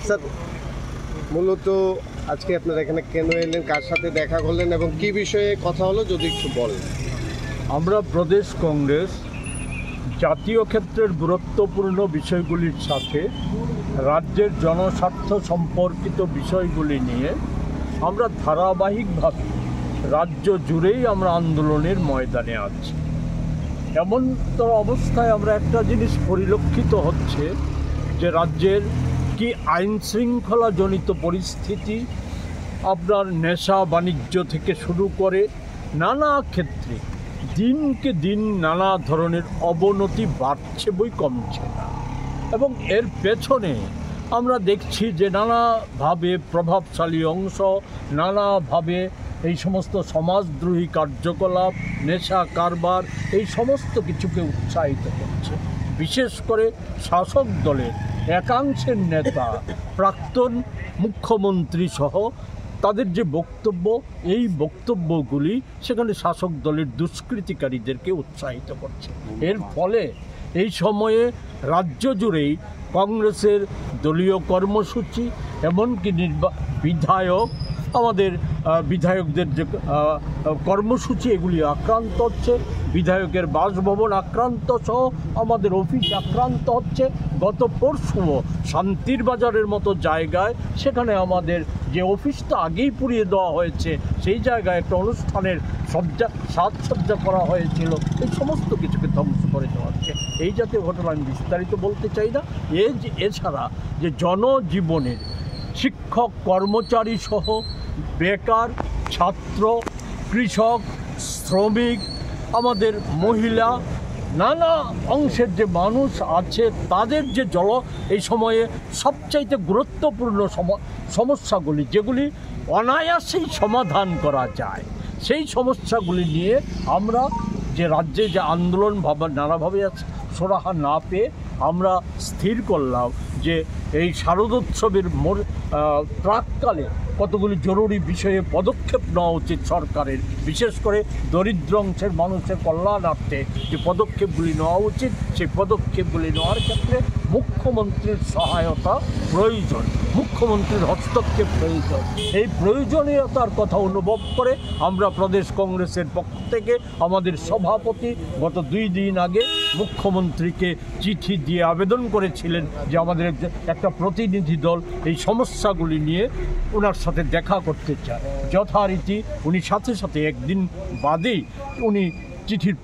Sir, মূলত আজকে আপনারা এখানে কেন এলেন, কার সাথে দেখা করলেন এবং কি বিষয়ে কথা হলো যদি একটু বলেন। আমরা প্রদেশ কংগ্রেস জাতীয় ক্ষেত্রের গুরুত্বপূর্ণ বিষয়গুলির সাথে রাজ্যের জনস্বার্থ সম্পর্কিত বিষয়গুলি নিয়ে আমরা ধারাবাহিকভাবে রাজ্য জুড়েই আমরা আন্দোলনের ময়দানে আছি। এমন তো অবস্থায় আমরা একটা জিনিস পরিলক্ষিত হচ্ছে যে রাজ্যের কি আইন শৃঙ্খলাজনিত পরিস্থিতি, আপনার নেশা বাণিজ্য থেকে শুরু করে নানা ক্ষেত্রে দিনকে দিন নানা ধরনের অবনতি বাড়ছে বই কমছে না। এবং এর পেছনে আমরা দেখছি যে নানাভাবে প্রভাবশালী অংশ নানাভাবে এই সমস্ত সমাজদ্রোহী কার্যকলাপ, নেশা কারবার, এই সমস্ত কিছুকে উৎসাহিত করছে। বিশেষ করে শাসক দলের একাংশের নেতা, প্রাক্তন মুখ্যমন্ত্রী সহ তাদের যে বক্তব্য, এই বক্তব্যগুলি সেখানে শাসক দলের দুষ্কৃতিকারীদেরকে উৎসাহিত করছে। এর ফলে এই সময়ে রাজ্য জুড়েই কংগ্রেসের দলীয় কর্মসূচি, এমনকি আমাদের বিধায়কদের যে কর্মসূচি, এগুলি আক্রান্ত হচ্ছে। বিধায়কের বাসভবন আক্রান্ত সহ আমাদের অফিস আক্রান্ত হচ্ছে। গত পরশুও শান্তির বাজারের মতো জায়গায়, সেখানে আমাদের যে অফিসটা আগেই পুড়িয়ে দেওয়া হয়েছে, সেই জায়গায় একটা অনুষ্ঠানের সাজসজ্জা করা হয়েছিল, এই সমস্ত কিছুকে ধ্বংস করে দেওয়া হচ্ছে। এই জাতীয় ঘটনা আমি বিস্তারিত বলতে চাই না। এছাড়া যে জনজীবনের শিক্ষক, কর্মচারী সহ বেকার, ছাত্র, কৃষক, শ্রমিক, আমাদের মহিলা, নানা অংশের যে মানুষ আছে, তাদের যে এই সময়ে সবচাইতে গুরুত্বপূর্ণ সমস্যাগুলি, যেগুলি অনায়াসেই সমাধান করা যায়, সেই সমস্যাগুলি নিয়ে আমরা যে রাজ্যে যে আন্দোলন নানাভাবে সুরাহা না পেয়ে আমরা স্থির করলাম যে এই শারদোৎসবের প্রাককালে কতগুলি জরুরি বিষয়ে পদক্ষেপ নেওয়া উচিত সরকারের, বিশেষ করে দরিদ্র অংশের মানুষের কল্যাণার্থে যে পদক্ষেপগুলি নেওয়া উচিত, সেই পদক্ষেপগুলি নেওয়ার ক্ষেত্রে মুখ্যমন্ত্রীর সহায়তা প্রয়োজন, মুখ্যমন্ত্রীর হস্তক্ষেপ প্রয়োজন। এই প্রয়োজনীয়তার কথা অনুভব করে আমরা প্রদেশ কংগ্রেসের পক্ষ থেকে আমাদের সভাপতি গত 2 দিন আগে মুখ্যমন্ত্রীকে চিঠি দিয়ে আবেদন করেছিলেন যে আমাদের একটা প্রতিনিধি দল এই সমস্যাগুলি নিয়ে ওনার সাথে দেখা করতে চায়। যথারীতি উনি সাথে সাথে একদিন বাদেই উনি চিঠির